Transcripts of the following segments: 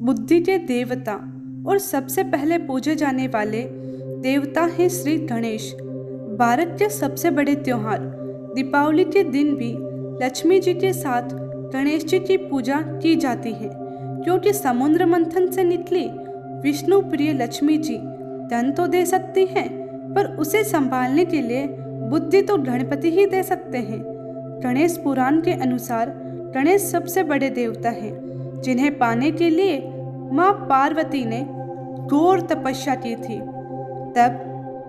बुद्धि के देवता और सबसे पहले पूजे जाने वाले देवता हैं श्री गणेश। भारत के सबसे बड़े त्योहार दीपावली के दिन भी लक्ष्मी जी के साथ गणेश जी की पूजा की जाती है, क्योंकि समुद्र मंथन से निकली विष्णु प्रिय लक्ष्मी जी धन तो दे सकती हैं, पर उसे संभालने के लिए बुद्धि तो गणपति ही दे सकते हैं। गणेश पुराण के अनुसार गणेश सबसे बड़े देवता हैं, जिन्हें पाने के लिए माँ पार्वती ने घोर तपस्या की थी। तब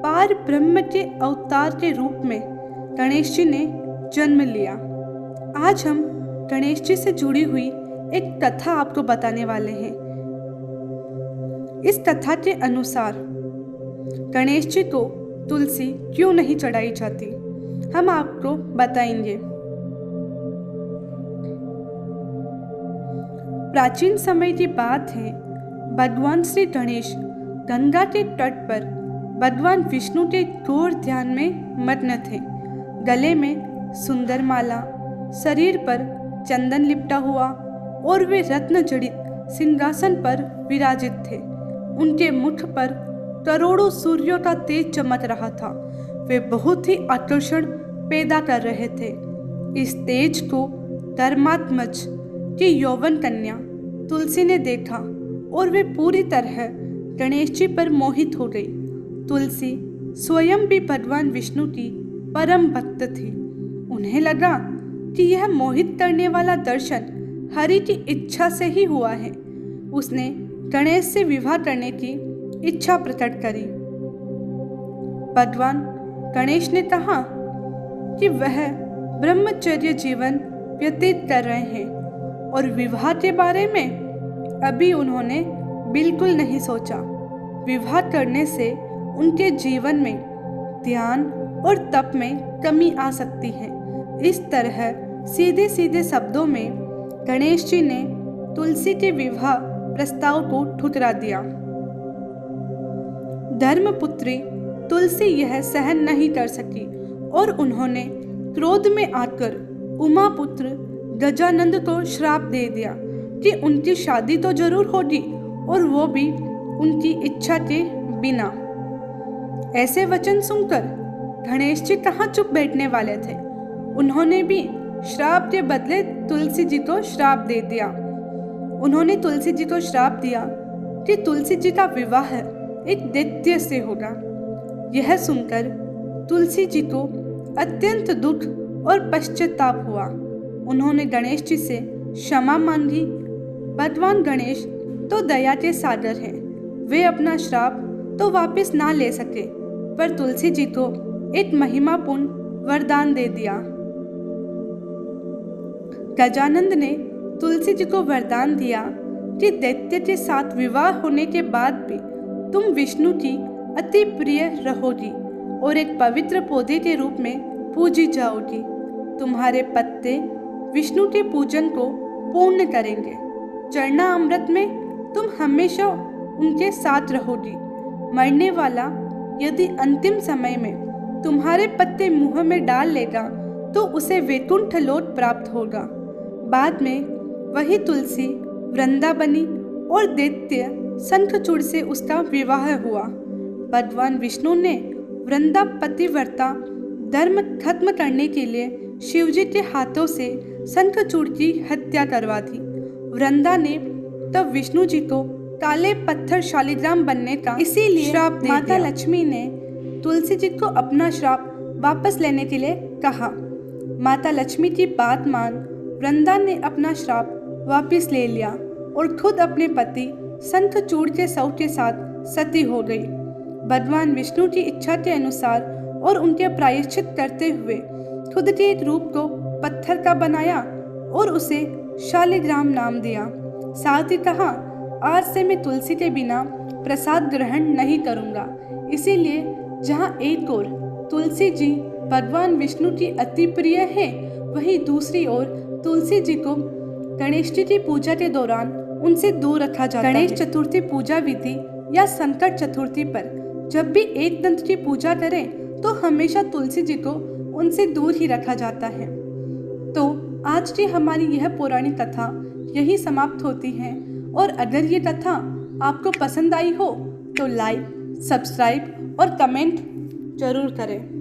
पार ब्रह्म के अवतार के रूप में गणेश जी ने जन्म लिया। आज हम गणेश जी से जुड़ी हुई एक कथा आपको बताने वाले हैं। इस कथा के अनुसार गणेश जी को तुलसी क्यों नहीं चढ़ाई जाती, हम आपको बताएंगे। प्राचीन समय की बात है, भगवान श्री गणेश गंगा के तट पर भगवान विष्णु के घोर ध्यान में मग्न थे। गले में सुंदर माला, शरीर पर चंदन लिपटा हुआ और वे रत्न जड़ित सिंहासन पर विराजित थे। उनके मुख पर करोड़ों सूर्यों का तेज चमक रहा था। वे बहुत ही आकर्षण पैदा कर रहे थे। इस तेज को धर्मात्मज की यौवन कन्या तुलसी ने देखा और वे पूरी तरह गणेश जी पर मोहित हो गई। तुलसी स्वयं भी भगवान विष्णु की परम भक्त थी। उन्हें लगा कि यह मोहित करने वाला दर्शन हरि की इच्छा से ही हुआ है। उसने गणेश से विवाह करने की इच्छा प्रकट करी। भगवान गणेश ने कहा कि वह ब्रह्मचर्य जीवन व्यतीत कर रहे हैं और विवाह के बारे में अभी उन्होंने बिल्कुल नहीं सोचा। विवाह करने से उनके जीवन में ध्यान और तप में कमी आ सकती है। इस तरह सीधे सीधे शब्दों में गणेश जी ने तुलसी के विवाह प्रस्ताव को ठुकरा दिया। धर्मपुत्री तुलसी यह सहन नहीं कर सकी और उन्होंने क्रोध में आकर उमापुत्र गजानंद को श्राप दे दिया कि उनकी शादी तो जरूर होगी, और वो भी उनकी इच्छा के बिना। ऐसे वचन सुनकर गणेश जी कहाँ चुप बैठने वाले थे। उन्होंने भी श्राप के बदले तुलसी जी को श्राप दे दिया। उन्होंने तुलसी जी को श्राप दिया कि तुलसी जी का विवाह एक दैत्य से होगा। यह सुनकर तुलसी जी को अत्यंत दुख और पश्चाताप हुआ। उन्होंने गणेश जी से क्षमा मांगी। भगवान गणेश तो दया के सागर हैं। वे अपना श्राप तो वापस ना ले सके, पर तुलसी जी को एक महिमापूर्ण वरदान दे दिया। गजानंद ने तुलसी जी को वरदान दिया कि दैत्य के साथ विवाह होने के बाद भी तुम विष्णु की अति प्रिय रहोगी और एक पवित्र पौधे के रूप में पूजी जाओगी। तुम्हारे पत्ते विष्णु के पूजन को पूर्ण करेंगे। चरना अमृत में तुम हमेशा उनके साथ रहोगी। मरने वाला यदि अंतिम समय में तुम्हारे पत्ते मुंह में डाल लेगा तो उसे वैकुंठ लोक प्राप्त होगा। बाद में वही तुलसी वृंदा बनी और दैत्य शंखचूड़ से उसका विवाह हुआ। भगवान विष्णु ने वृंदा पतिव्रता धर्म खत्म करने के लिए शिवजी के हाथों से शंखचूड़ की हत्या करवा दी। वृंदा ने तब विष्णु जी को काले पत्थर शालिग्राम बनने का इसीलिए श्राप दे माता दिया। लक्ष्मी ने तुलसी जी को अपना श्राप वापस लेने के लिए कहा। माता लक्ष्मी की बात मान वृंदा ने अपना श्राप वापस ले लिया और खुद अपने पति शंखचूड़ के शव के साथ सती हो गई। भगवान विष्णु की इच्छा के अनुसार और उनके प्रायश्चित करते हुए खुद के एक रूप को पत्थर का बनाया और उसे शालिग्राम नाम दिया। साथ ही कहा, आज से मैं तुलसी के बिना प्रसाद ग्रहण नहीं करूंगा। इसीलिए जहाँ एक ओर तुलसी जी भगवान विष्णु की अति प्रिय है, वहीं दूसरी ओर तुलसी जी को गणेश जी की पूजा के दौरान उनसे दूर रखा जाता है। गणेश चतुर्थी पूजा विधि या संकट चतुर्थी पर जब भी एक दंत की पूजा करें तो हमेशा तुलसी जी को उनसे दूर ही रखा जाता है। तो आज की हमारी यह पौराणिक कथा यही समाप्त होती है। और अगर ये कथा आपको पसंद आई हो तो लाइक, सब्सक्राइब और कमेंट जरूर करें।